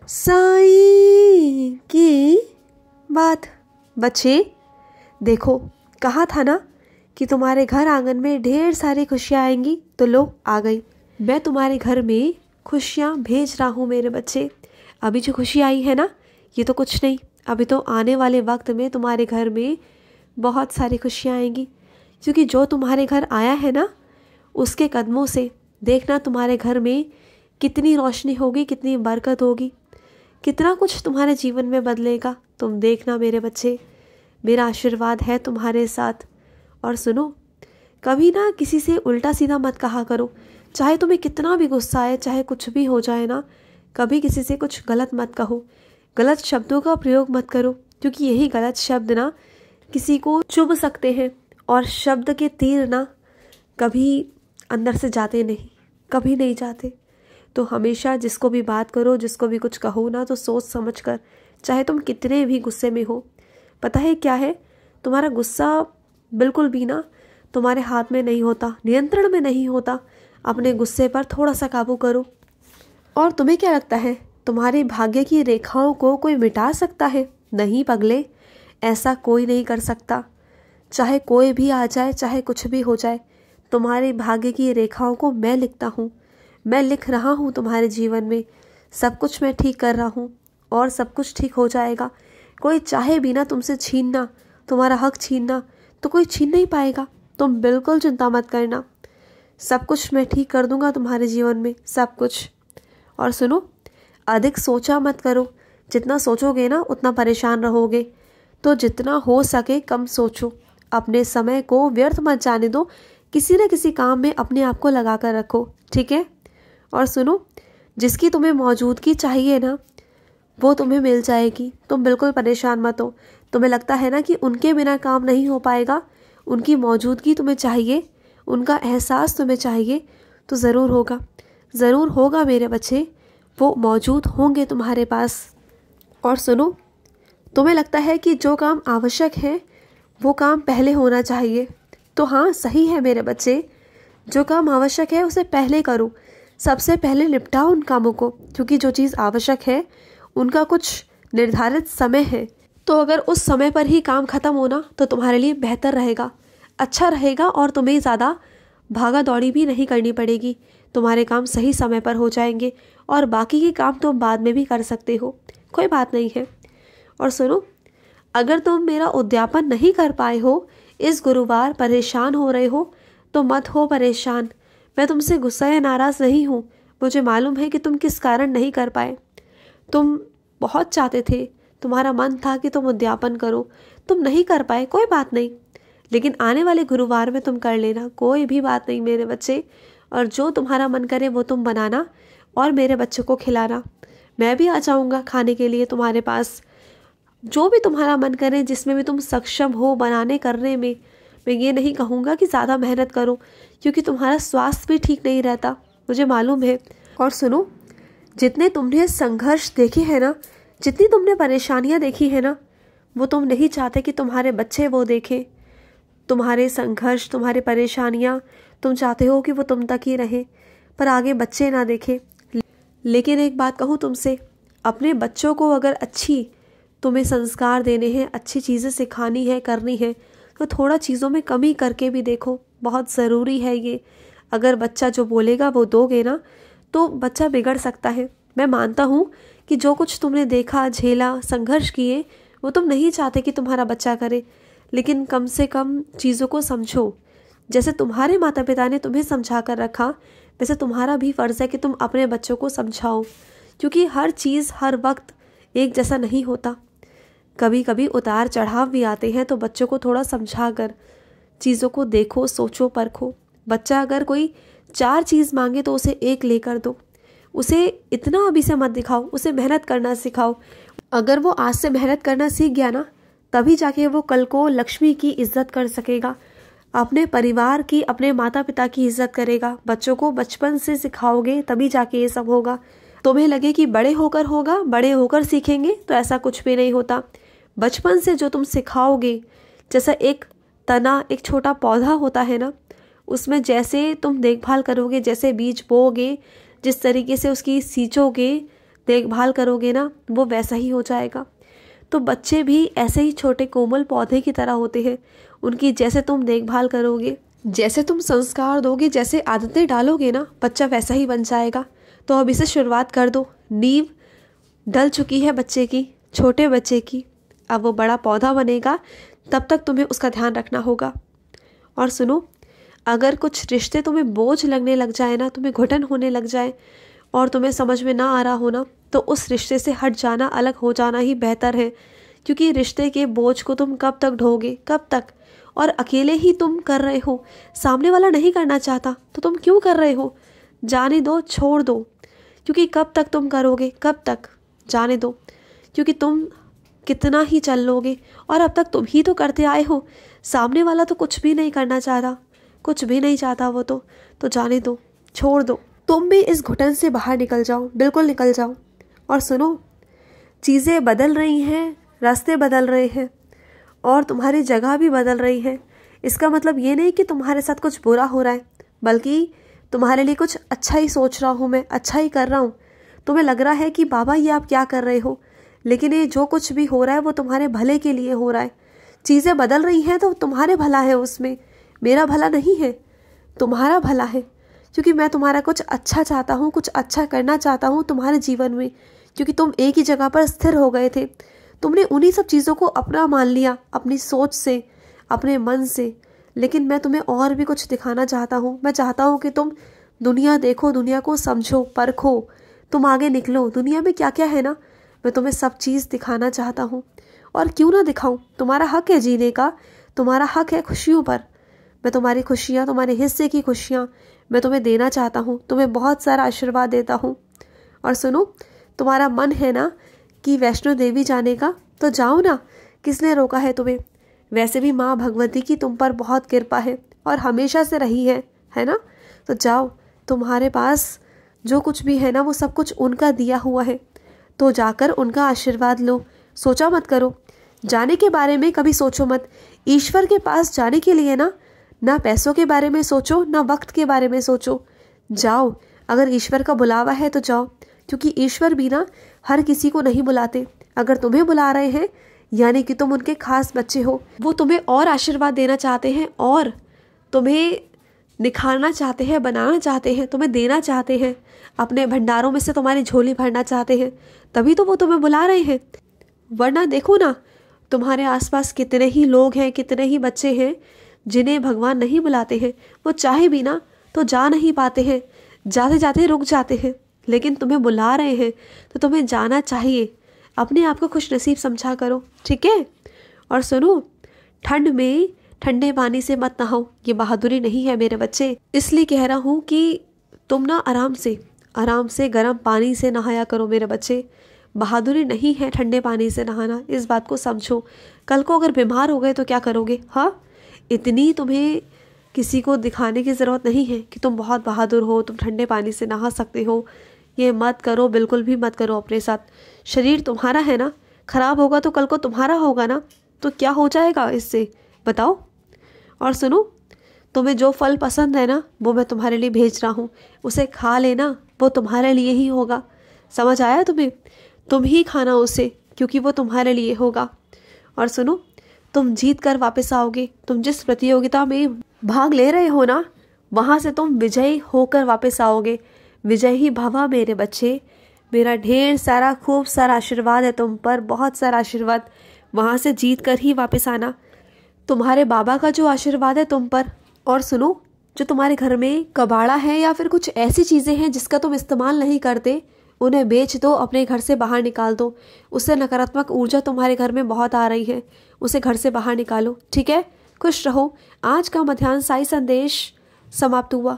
साईं की बात। बच्चे देखो, कहा था ना कि तुम्हारे घर आंगन में ढेर सारी खुशियाँ आएंगी, तो लो आ गई। मैं तुम्हारे घर में खुशियाँ भेज रहा हूँ मेरे बच्चे। अभी जो खुशी आई है ना, ये तो कुछ नहीं, अभी तो आने वाले वक्त में तुम्हारे घर में बहुत सारी खुशियाँ आएंगी। क्योंकि जो तुम्हारे घर आया है ना, उसके कदमों से देखना तुम्हारे घर में कितनी रोशनी होगी, कितनी बरकत होगी, कितना कुछ तुम्हारे जीवन में बदलेगा। तुम देखना मेरे बच्चे, मेरा आशीर्वाद है तुम्हारे साथ। और सुनो, कभी ना किसी से उल्टा सीधा मत कहा करो। चाहे तुम्हें कितना भी गुस्सा आए, चाहे कुछ भी हो जाए ना, कभी किसी से कुछ गलत मत कहो, गलत शब्दों का प्रयोग मत करो। क्योंकि यही गलत शब्द ना किसी को चुभ सकते हैं, और शब्द के तीर ना कभी अंदर से जाते नहीं, कभी नहीं जाते। तो हमेशा जिसको भी बात करो, जिसको भी कुछ कहो ना, तो सोच समझ कर, चाहे तुम कितने भी गुस्से में हो। पता है क्या है, तुम्हारा गुस्सा बिल्कुल भी ना तुम्हारे हाथ में नहीं होता, नियंत्रण में नहीं होता। अपने गुस्से पर थोड़ा सा काबू करो। और तुम्हें क्या लगता है, तुम्हारे भाग्य की रेखाओं को कोई मिटा सकता है? नहीं पगले, ऐसा कोई नहीं कर सकता। चाहे कोई भी आ जाए, चाहे कुछ भी हो जाए, तुम्हारे भाग्य की रेखाओं को मैं लिखता हूँ, मैं लिख रहा हूँ तुम्हारे जीवन में। सब कुछ मैं ठीक कर रहा हूँ और सब कुछ ठीक हो जाएगा। कोई चाहे भी ना तुमसे छीनना, तुम्हारा हक छीनना, तो कोई छीन नहीं पाएगा। तुम बिल्कुल चिंता मत करना, सब कुछ मैं ठीक कर दूंगा तुम्हारे जीवन में, सब कुछ। और सुनो, अधिक सोचा मत करो। जितना सोचोगे ना उतना परेशान रहोगे। तो जितना हो सके कम सोचो, अपने समय को व्यर्थ मत जाने दो। किसी न किसी काम में अपने आप को लगा कर रखो, ठीक है? और सुनो, जिसकी तुम्हें मौजूदगी चाहिए ना, वो तुम्हें मिल जाएगी। तुम बिल्कुल परेशान मत हो। तुम्हें लगता है ना कि उनके बिना काम नहीं हो पाएगा, उनकी मौजूदगी तुम्हें चाहिए, उनका एहसास तुम्हें चाहिए, तो ज़रूर होगा, ज़रूर होगा मेरे बच्चे। वो मौजूद होंगे तुम्हारे पास। और सुनो, तुम्हें लगता है कि जो काम आवश्यक है वो काम पहले होना चाहिए, तो हाँ सही है मेरे बच्चे। जो काम आवश्यक है उसे पहले करो, सबसे पहले निपटाओ उन कामों को। क्योंकि जो चीज़ आवश्यक है उनका कुछ निर्धारित समय है, तो अगर उस समय पर ही काम खत्म होना तो तुम्हारे लिए बेहतर रहेगा, अच्छा रहेगा, और तुम्हें ज़्यादा भागा दौड़ी भी नहीं करनी पड़ेगी। तुम्हारे काम सही समय पर हो जाएंगे और बाकी के काम तुम बाद में भी कर सकते हो, कोई बात नहीं है। और सुनो, अगर तुम मेरा उद्यापन नहीं कर पाए हो इस गुरुवार, परेशान हो रहे हो, तो मत हो परेशान। मैं तुमसे गुस्सा या नाराज़ नहीं हूँ। मुझे मालूम है कि तुम किस कारण नहीं कर पाए। तुम बहुत चाहते थे, तुम्हारा मन था कि तुम उद्यापन करो, तुम नहीं कर पाए, कोई बात नहीं। लेकिन आने वाले गुरुवार में तुम कर लेना, कोई भी बात नहीं मेरे बच्चे। और जो तुम्हारा मन करे वो तुम बनाना और मेरे बच्चों को खिलाना। मैं भी आ जाऊँगा खाने के लिए तुम्हारे पास। जो भी तुम्हारा मन करे, जिसमें भी तुम सक्षम हो बनाने करने में। मैं ये नहीं कहूँगा कि ज़्यादा मेहनत करो, क्योंकि तुम्हारा स्वास्थ्य भी ठीक नहीं रहता, मुझे मालूम है। और सुनो, जितने तुमने संघर्ष देखे हैं ना, जितनी तुमने परेशानियाँ देखी है ना, वो तुम नहीं चाहते कि तुम्हारे बच्चे वो देखें। तुम्हारे संघर्ष, तुम्हारी परेशानियाँ तुम चाहते हो कि वो तुम तक ही रहे, पर आगे बच्चे ना देखें। लेकिन एक बात कहूँ तुमसे, अपने बच्चों को अगर अच्छी तुम्हें संस्कार देने हैं, अच्छी चीज़ें सिखानी है, करनी है, तो थोड़ा चीज़ों में कमी करके भी देखो, बहुत ज़रूरी है ये। अगर बच्चा जो बोलेगा वो दोगे ना, तो बच्चा बिगड़ सकता है। मैं मानता हूँ कि जो कुछ तुमने देखा, झेला, संघर्ष किए, वो तुम नहीं चाहते कि तुम्हारा बच्चा करे, लेकिन कम से कम चीज़ों को समझो। जैसे तुम्हारे माता पिता ने तुम्हें समझा कर रखा, वैसे तुम्हारा भी फ़र्ज़ है कि तुम अपने बच्चों को समझाओ। क्योंकि हर चीज़ हर वक्त एक जैसा नहीं होता, कभी कभी उतार चढ़ाव भी आते हैं। तो बच्चों को थोड़ा समझा कर चीज़ों को देखो, सोचो, परखो। बच्चा अगर कोई 4 चीज़ मांगे तो उसे 1 लेकर दो। उसे इतना अभी से मत दिखाओ, उसे मेहनत करना सिखाओ। अगर वो आज से मेहनत करना सीख गया ना, तभी जाके वो कल को लक्ष्मी की इज्जत कर सकेगा, अपने परिवार की, अपने माता पिता की इज्जत करेगा। बच्चों को बचपन से सिखाओगे तभी जाके ये सब होगा। तुम्हें लगे कि बड़े होकर होगा, बड़े होकर सीखेंगे, तो ऐसा कुछ भी नहीं होता। बचपन से जो तुम सिखाओगे, जैसा एक तना, एक छोटा पौधा होता है ना, उसमें जैसे तुम देखभाल करोगे, जैसे बीज बोओगे, जिस तरीके से उसकी सींचोगे, देखभाल करोगे ना वो वैसा ही हो जाएगा। तो बच्चे भी ऐसे ही छोटे कोमल पौधे की तरह होते हैं। उनकी जैसे तुम देखभाल करोगे, जैसे तुम संस्कार दोगे, जैसे आदतें डालोगे ना, बच्चा वैसा ही बन जाएगा। तो अभी से शुरुआत कर दो। नींव डल चुकी है बच्चे की, छोटे बच्चे की। अब वो बड़ा पौधा बनेगा, तब तक तुम्हें उसका ध्यान रखना होगा। और सुनो, अगर कुछ रिश्ते तुम्हें बोझ लगने लग जाए ना, तुम्हें घुटन होने लग जाए और तुम्हें समझ में ना आ रहा हो ना, तो उस रिश्ते से हट जाना, अलग हो जाना ही बेहतर है। क्योंकि रिश्ते के बोझ को तुम कब तक ढोगे, कब तक? और अकेले ही तुम कर रहे हो, सामने वाला नहीं करना चाहता तो तुम क्यों कर रहे हो? जाने दो, छोड़ दो। क्योंकि कब तक तुम करोगे, कब तक? जाने दो। क्योंकि तुम कितना ही चल लोगे, और अब तक तुम ही तो करते आए हो। सामने वाला तो कुछ भी नहीं करना चाहता, कुछ भी नहीं चाहता वो तो जाने दो, छोड़ दो। तुम भी इस घुटन से बाहर निकल जाओ, बिल्कुल निकल जाओ। और सुनो, चीज़ें बदल रही हैं, रास्ते बदल रहे हैं और तुम्हारी जगह भी बदल रही है। इसका मतलब ये नहीं कि तुम्हारे साथ कुछ बुरा हो रहा है, बल्कि तुम्हारे लिए कुछ अच्छा ही सोच रहा हूँ मैं, अच्छा ही कर रहा हूँ। तुम्हें लग रहा है कि बाबा ये आप क्या कर रहे हो, लेकिन ये जो कुछ भी हो रहा है वो तुम्हारे भले के लिए हो रहा है। चीज़ें बदल रही हैं तो तुम्हारे भला है उसमें, मेरा भला नहीं है, तुम्हारा भला है। क्योंकि मैं तुम्हारा कुछ अच्छा चाहता हूँ, कुछ अच्छा करना चाहता हूँ तुम्हारे जीवन में। क्योंकि तुम एक ही जगह पर स्थिर हो गए थे, तुमने उन्हीं सब चीज़ों को अपना मान लिया, अपनी सोच से, अपने मन से। लेकिन मैं तुम्हें और भी कुछ दिखाना चाहता हूँ। मैं चाहता हूँ कि तुम दुनिया देखो, दुनिया को समझो, परखो, तुम आगे निकलो। दुनिया में क्या क्या है ना, मैं तुम्हें सब चीज़ दिखाना चाहता हूँ। और क्यों ना दिखाऊं, तुम्हारा हक है जीने का, तुम्हारा हक है खुशियों पर। मैं तुम्हारी खुशियाँ, तुम्हारे हिस्से की खुशियाँ मैं तुम्हें देना चाहता हूँ, तुम्हें बहुत सारा आशीर्वाद देता हूँ। और सुनो, तुम्हारा मन है ना कि वैष्णो देवी जाने का, तो जाओ ना, किसने रोका है तुम्हें? वैसे भी माँ भगवती की तुम पर बहुत कृपा है और हमेशा से रही है ना? तो जाओ, तुम्हारे पास जो कुछ भी है ना वो सब कुछ उनका दिया हुआ है, तो जाकर उनका आशीर्वाद लो। सोचा मत करो, जाने के बारे में कभी सोचो मत। ईश्वर के पास जाने के लिए ना पैसों के बारे में सोचो, ना वक्त के बारे में सोचो। जाओ, अगर ईश्वर का बुलावा है तो जाओ। क्योंकि ईश्वर भी ना हर किसी को नहीं बुलाते। अगर तुम्हें बुला रहे हैं यानी कि तुम उनके खास बच्चे हो। वो तुम्हें और आशीर्वाद देना चाहते हैं और तुम्हें निखारना चाहते हैं, बनाना चाहते हैं, तुम्हें देना चाहते हैं, अपने भंडारों में से तुम्हारी झोली भरना चाहते हैं। तभी तो वो तुम्हें बुला रहे हैं। वरना देखो ना, तुम्हारे आसपास कितने ही लोग हैं, कितने ही बच्चे हैं जिन्हें भगवान नहीं बुलाते हैं। वो चाहे भी ना तो जा नहीं पाते हैं, जाते जाते रुक जाते हैं। लेकिन तुम्हें बुला रहे हैं तो तुम्हें जाना चाहिए। अपने आप को खुश नसीब समझा करो, ठीक है? और सुनो, ठंड में ठंडे पानी से मत नहाओ, ये बहादुरी नहीं है मेरे बच्चे। इसलिए कह रहा हूँ कि तुम ना आराम से गर्म पानी से नहाया करो मेरे बच्चे। बहादुरी नहीं है ठंडे पानी से नहाना, इस बात को समझो। कल को अगर बीमार हो गए तो क्या करोगे? हाँ, इतनी तुम्हें किसी को दिखाने की ज़रूरत नहीं है कि तुम बहुत बहादुर हो, तुम ठंडे पानी से नहा सकते हो। ये मत करो, बिल्कुल भी मत करो अपने साथ। शरीर तुम्हारा है ना, खराब होगा तो कल को तुम्हारा होगा ना, तो क्या हो जाएगा इससे, बताओ? और सुनो, तुम्हें जो फल पसंद है ना वो मैं तुम्हारे लिए भेज रहा हूँ, उसे खा लेना, वो तुम्हारे लिए ही होगा। समझ आया तुम्हें? तुम ही खाना उसे, क्योंकि वो तुम्हारे लिए होगा। और सुनो, तुम जीत कर वापस आओगे। तुम जिस प्रतियोगिता में भाग ले रहे हो ना, वहाँ से तुम विजयी होकर वापस आओगे। विजय ही भवा मेरे बच्चे। मेरा ढेर सारा खूब सारा आशीर्वाद है तुम पर, बहुत सारा आशीर्वाद। वहाँ से जीत कर ही वापस आना। तुम्हारे बाबा का जो आशीर्वाद है तुम पर। और सुनो, जो तुम्हारे घर में कबाड़ा है या फिर कुछ ऐसी चीज़ें हैं जिसका तुम इस्तेमाल नहीं करते, उन्हें बेच दो, अपने घर से बाहर निकाल दो। उससे नकारात्मक ऊर्जा तुम्हारे घर में बहुत आ रही है, उसे घर से बाहर निकालो, ठीक है? खुश रहो। आज का मध्याह्न साई संदेश समाप्त हुआ।